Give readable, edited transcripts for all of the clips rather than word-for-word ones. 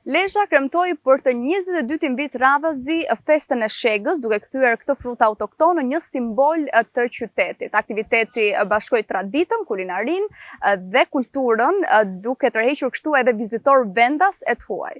Lezhë kremtoi për të 22-tin vit radhazi festën e Shegës, duke kthyer këtë frut autokton në një simbol të qytetit. Aktiviteti bashkoi traditën, kulinarinë dhe kulturën, duke tërhequr kështu edhe vizitor vendas e të huaj.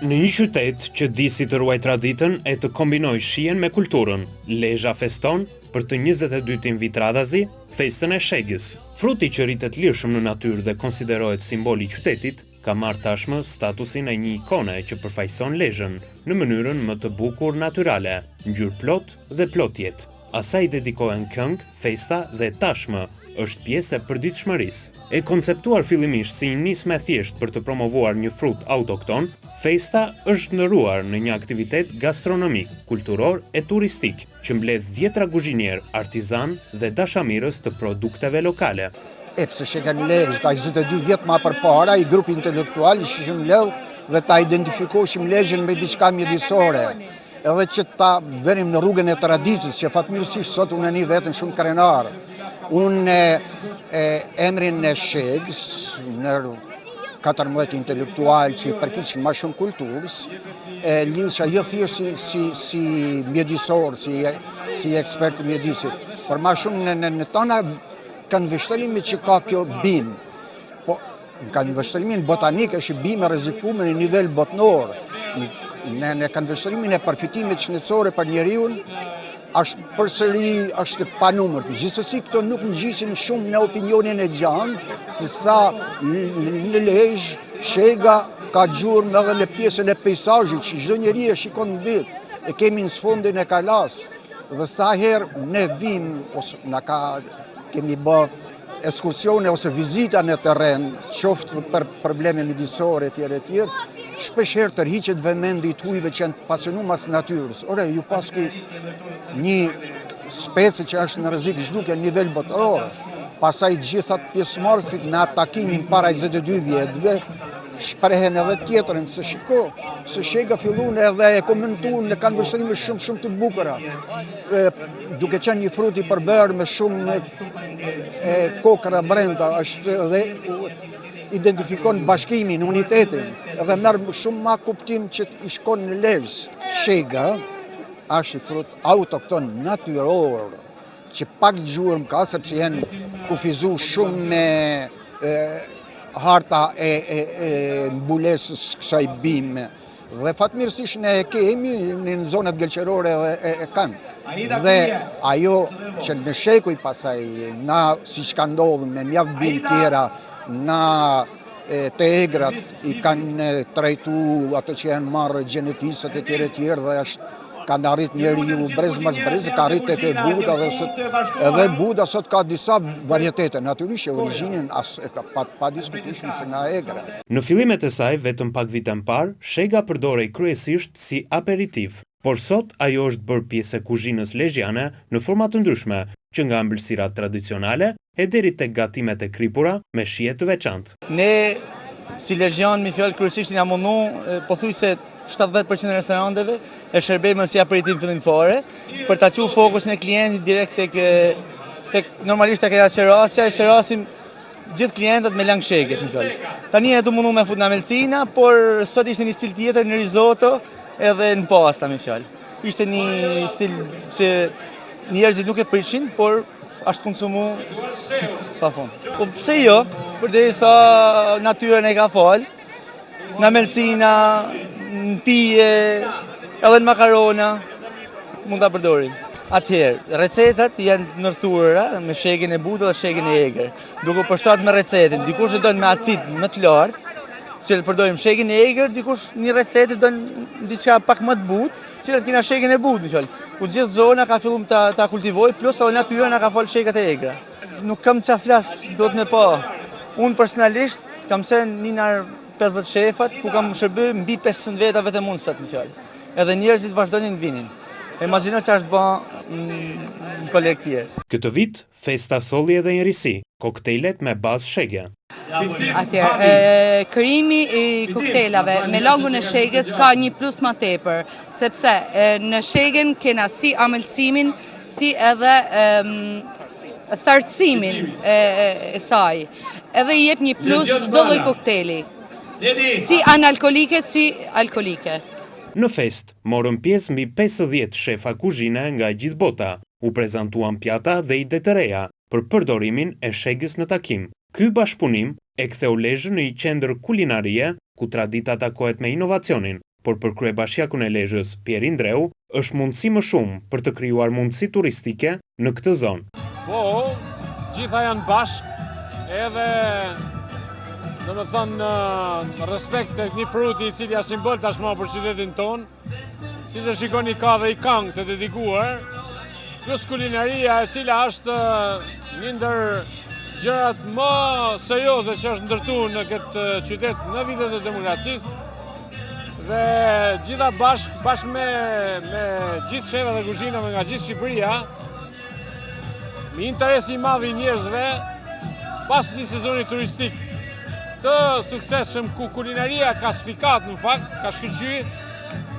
Në një qytet që di si të ruaj traditën e të kombinoj shijen me kulturën, Lezhë feston për të 22-tin vit radhazi festën e Shegës. Fruti që rritet lirshëm në natyrë dhe konsiderohet simboli i qytetit, ka marrë tashmë statusin e një ikone që përfaqëson Lezhën në mënyrën më të bukur natyrale, ngjyrë plot dhe plotjet. Asaj dedikohen këngë, festa dhe tashmë është pjesë e përditshmërisë. E konceptuar fillimisht si një nismë e thjeshtë për të promovuar një frut autokton, festa është ndëruar në një aktivitet gastronomik, kulturor e turistik, që mbledh 10 kuzhinier, artizan dhe dashamirës të produkteve lokale. Pse Shega në Lezhë, ka 22 vjetë ma përpara, i grupi intelektual ishim lëll dhe ta identifikoshim Lezhën me diçka mjedisore. Edhe që ta venim në rrugën e traditës, që fatmirësisht sot unë e një vetën shumë krenar. Unë emrin e Shegës, në 14 intelektual që i përkiqin ma shumë kulturës, lidhësha jo thjesht si mjedisor, si ekspert mjedisit, por ma shumë në tona kanë vështërimit që ka kjo bim. Po, kanë vështërimin botanik është bim e rrezikuar në nivel botnor. Në kanë vështërimin e përfitimit shëndetësor për njeriun, është përsëri është pa numër. Gjithsesi këto nuk ngjisin shumë në opinionin e gjanë, se sa në Lezhë Shega ka gjurmë edhe në pjesën e peizazhit, që çdo njeri e shikon në ditë. E kemi në sfondin e kalas. Dhe sa herë ne vim ose kemi bë ekskursione ose vizita në terren, qoftë për probleme mjedisore etj. Shpesh herë tërhiqet vëmendi i ujve që janë pasionuar mas natyrës. Ore, ju paski një specie që është në rrezik zhdukje në nivel botror. Pastaj gjithat pjesëmarrësit në takimin para 22 vjetëve shprehen edhe tjetrën, se shiko, se Shega fillun edhe e komentuan, kanë vështrime shumë të bukura. Duke qenë një frut i përbërë me shumë kokra brenda, është dhe identifikon bashkimin, unitetin, edhe merr shumë ma kuptim që i shkon në Lezhë. Shega është i frut autokton natyror, që pak gjurmë ka, sepse janë kufizu shumë me harta e mbulesës kësaj bime. Dhe fatmirësisht ne kemi në zonat gjelqerore e kanë. Dhe ajo që në shekuj pasaj, na si që ka ndodhë me mjaft bim tjera, na të egrat i kanë trajtu ato që janë marrë gjenetisët e tjere dhe është kanë arrit njeri ju brez mas brez, ka arrit e ke Buda edhe Buda sot ka disa varietete, natyrisht origjinin pa diskutueshme se nga egra. Në fillimet e saj, vetëm pak vite më parë, Shega përdorej kryesisht si aperitiv, por sot ajo është bërë pjesë e kuzhinës lezhiane në forma të ndryshme, që nga ëmbëlsirat tradicionale e deri tek gatimet e kripura me shije të veçantë. Ne si lezhian mi fjalë kryesisht na mundu pothuajse 70% e restoranteve e shërbejmë si aperitiv fillimfare për ta çuar fokusin e klientit direkt tek normalisht tek ajo qerasja, e qerasim gjithë klientët me lang Shegët në fjalë. Tani e du mundu me fut në melcina, por sot ishte një stil tjetër në risotto edhe në pasta me fjalë. Ishte një stil që njerëzit nuk e prishin, por është konsumu pa fund. Po pse jo, përderisa natyrën e ka fal, në melcina, në pije, edhe në makarona, mund ta përdorim. Atëherë, recetat janë ndërthuara me shegën e butë dhe shegën e egër. Duke përshtat me recetin, dikush e don me acid më të lartë, që përdorim shegën e egër, dikush një recetë don diçka pak më të butë, që kena shegën e butë, më thënë. Ku gjithë zona ka filluar ta kultivoj, plus edhe natyra na ka fal shegat e egra. Nuk kam çfarë flas, duhet me pa. Unë personalisht kam qenë ninar 50 shefat, ku kam shërbyer mbi 500 veta vetëm unë sot në fjalë. Edhe njerëzit vazhdonin vinin. Imagjino që është bën në kolegë tjerë. Këtë vit, festa solli edhe një risi, koktejlet me bazë shege. Atëherë, krijimi i koktelave me logon e Shegës ka një plus më tepër, sepse në Shegën kena si amëlsimin, si edhe thartësimin e saj. Edhe i jep një plus çdo lloj kokteli. si analkolike, si alkolike. Në fest, morën pjesë mbi 50 shefa kuzhine nga gjithë bota. U prezantuan pjata dhe ide të reja për përdorimin e shegës në takim. Ky bashkëpunim e ktheu Lezhën në një qendër kulinarie ku tradita takohet me inovacionin, por për kryebashkiakun e Lezhës, Pierre Indreu, është mundësi më shumë për të krijuar mundësi turistike në këtë zonë. Po, gjitha janë bashkë, edhe domethënë respekt tek një fruti i cili është simbol tashmë për qytetin tonë, siç e shikoni ka dhe i këngë të dedikuar, plus kulinaria e cila është një ndër gjërat më serioze që është ndërtuar në këtë qytet në vitet e demokracisë. Dhe gjitha bashkë me gjithë shefat dhe kuzhinave nga gjithë Shqipëria, me interesi i madh i njerëzve pas një sezoni turistik të suksesshëm ku kulinaria ka spikat në fakt, ka shkëlqyer,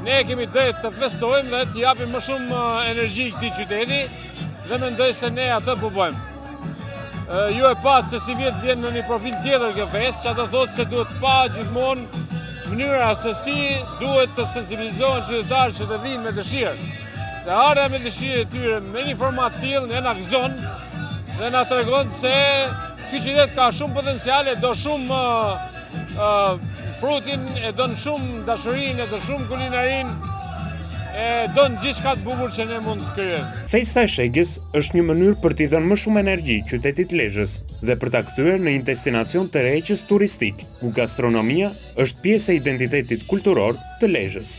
ne kemi drejt të festojmë dhe të japim më shumë energji këtij qyteti dhe mendoj se ne atë po bëjmë. Ju e patë se si vjet vjen në një profil tjetër kjo fest, që ato thotë se duhet pa gjithmonë mënyra se si duhet të sensibilizohen qytetarët që të vinë me dëshirë. Dhe ardha me dëshirë e tyre me një format tillë ne na gëzon dhe na tregon se ky qytet ka shumë potenciale, do shumë frutin, e don shumë dashurinë, e do shumë kulinarinë, e don gjithçka të bukur që ne mund të krijojmë. Festa e shegës është një mënyrë për t'i dhënë më shumë energji qytetit Lezhës dhe për ta kthyer në një destinacion të tërheqës turistik, ku gastronomia është pjesë e identitetit kulturor të Lezhës.